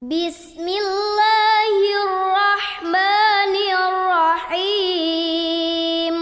Bismillahirrahmanirrahim.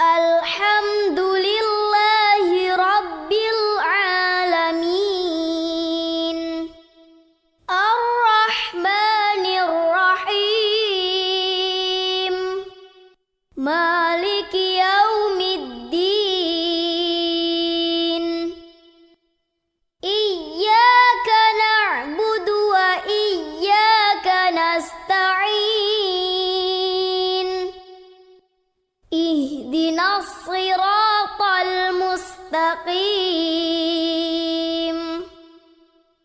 Alhamdulillahi rabbil alamin. Ar-Rahmanir-Rahim. Maliki yaumiddin. Iyyaka na'budu wa iyyaka nasta'in. Ihdinas siratal mustaqim.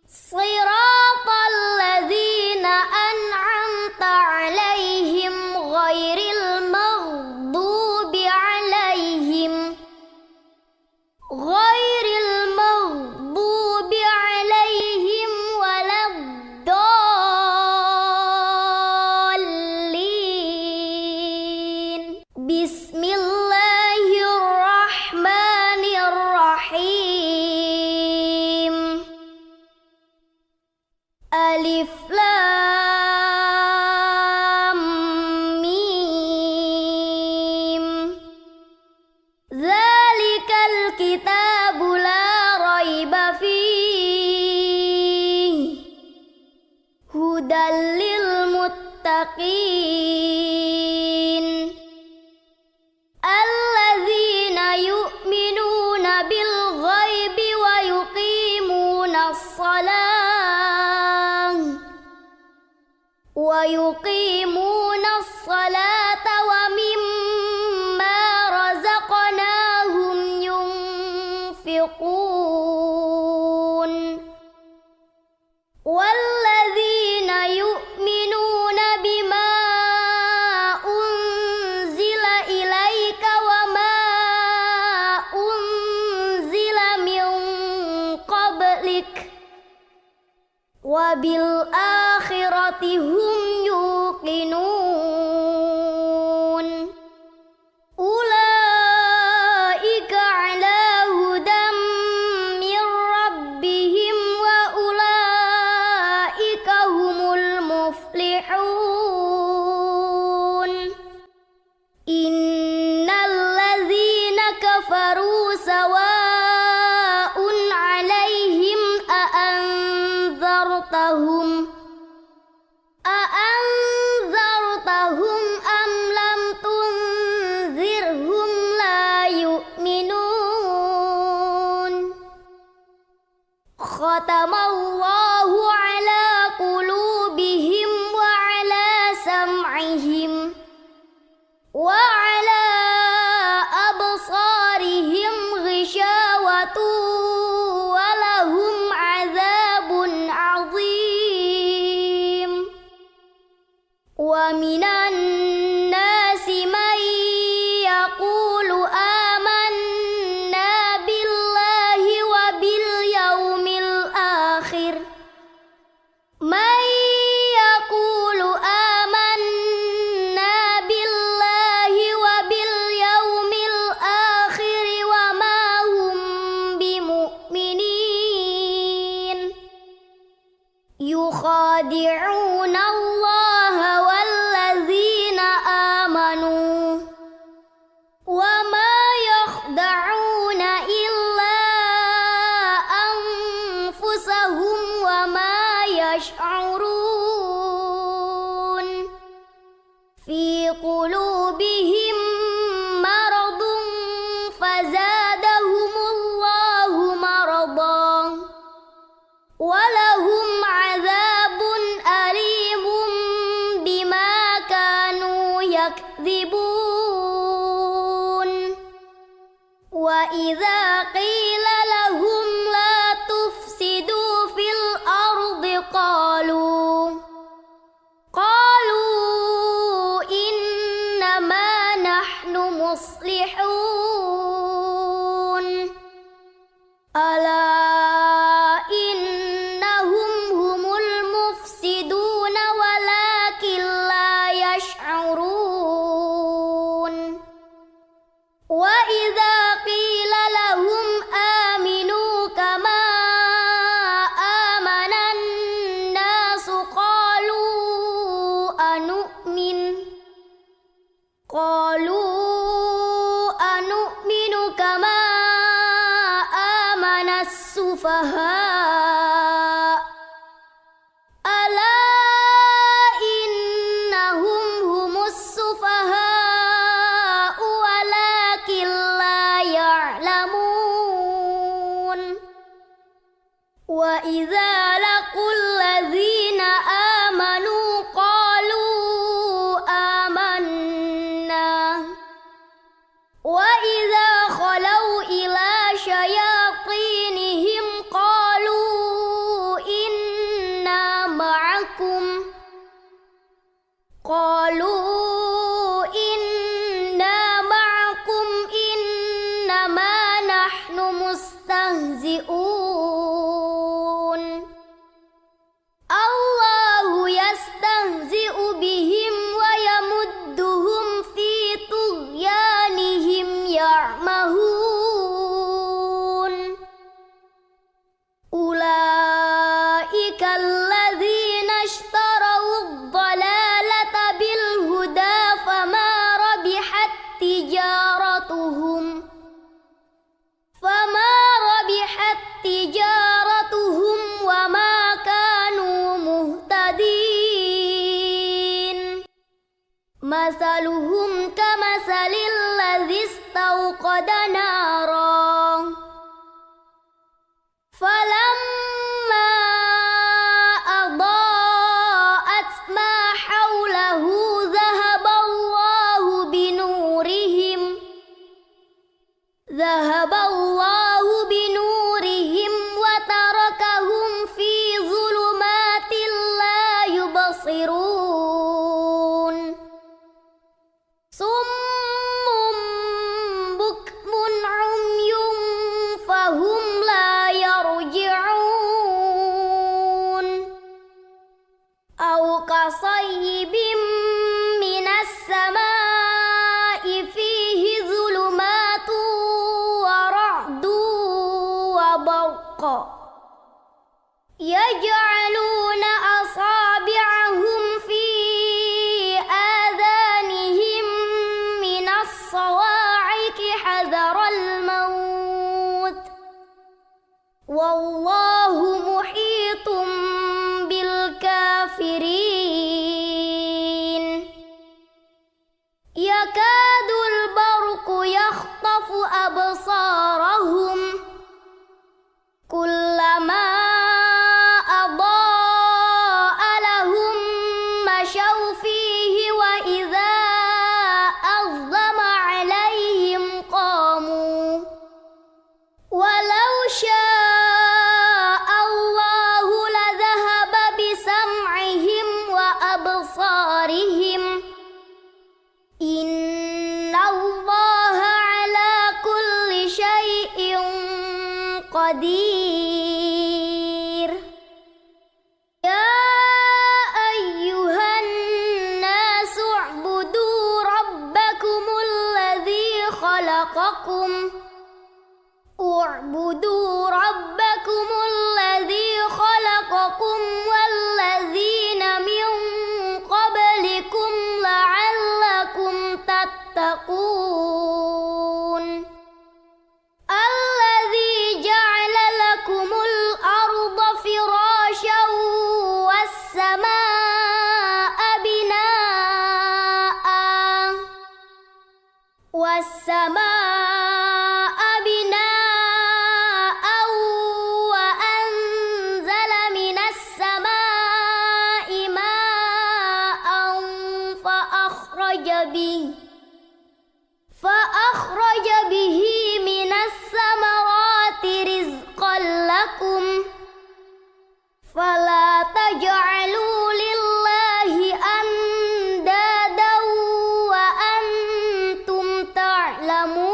Siratal ladzina an'amta 'alaihim ghairil maghdubi alaihim waladdallin. Bismillahirrahmanirrahim. Alif Lam Mim. Zalikal kitabu la raiba fihi hudal lil muttaqin alladzina yu'minuna bil ghaibi wa yuqimunas salata wa mimma razaqnahum yunfiqun walladzina yu'minuna bima unzila ilaika wa ma unzila min qablik wa bil akhirati hum yuqinun. Ulaika ala hudam min rabbihim wa ulaika humul muflihun. Innal ladzina kafaru sawa'un 'alaihim a'anzartahum am lam tunzirhum la yu'minun. Khatamallahu ala qulubihim wa ala sam'ihim wa ala absarihim ghishawatu wa lahum 'adzabun 'adzim. Wa minan nasi man yaqulu amanna billahi wa bil yaumil akhir. Man yaqulu amanna billahi wa bil yaumil akhir wa ma hum bimu'minin. Yukhadi'una Allaha walladzina amanu wa ma yakhda'una illa anfusahum wa ma yash'urun. Fi qulubihim maradun fazadahumullahu maradan walahum 'adzabun alimun bima kanu yakdzibun. Wa idza qila lahum la tufsidu fil ardi qalu innama nahnu muslihun. Ala innahum السفهاء ألا إنهم هم السفهاء ولكن لا يعلمون وإذا لقوا الذين آمنوا قالوا آمنا وإذا خلوا إلى شياطينهم قالوا إنا معكم إنما نحن مستهزئون الله يستهزئ بهم ويمدهم في طغيانهم يعمهون أولئك الذين اشتروا الضلالة بالهدى فما ربحت تجارتهم وما كانوا مهتدين مثلهم كمثل الذي استوقد نارا فلما أضاءت ما حوله ذهب الله بنورهم وتركهم في ظلمات لا يبصرون صم بكم عمي فهم لا يرجعون أو كصيب من السماء فيه ظلمات ورعد وبرق يجعلون أصابعهم في آذانهم من الصواعق حذر الموت والله محيط بالكافرين يكاد البرق يخطف أبصارهم كلما أضاء لهم مشوا فيه وإذا أظلم عليهم قاموا ولو شاء الله لذهب بسمعهم وأبصارهم إن الله على كل شيء قدير يا أيها الناس اعبدوا ربكم الذي خلقكم والذين من قبلكم لعلكم تتقون الذي جعل لكم الأرض فراشا والسماء بناء وأنزل من السماء ماء فأخرج به من الثمرات رزقا لكم فلا تجعلوا لله أندادا وأنتم تعلمون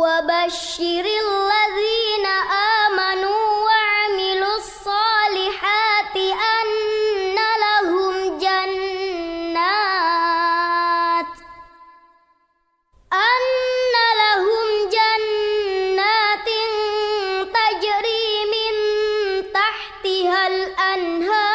وبشر الذين آمنوا وعملوا الصالحات أن لهم جنات تجري من تحتها الأنهار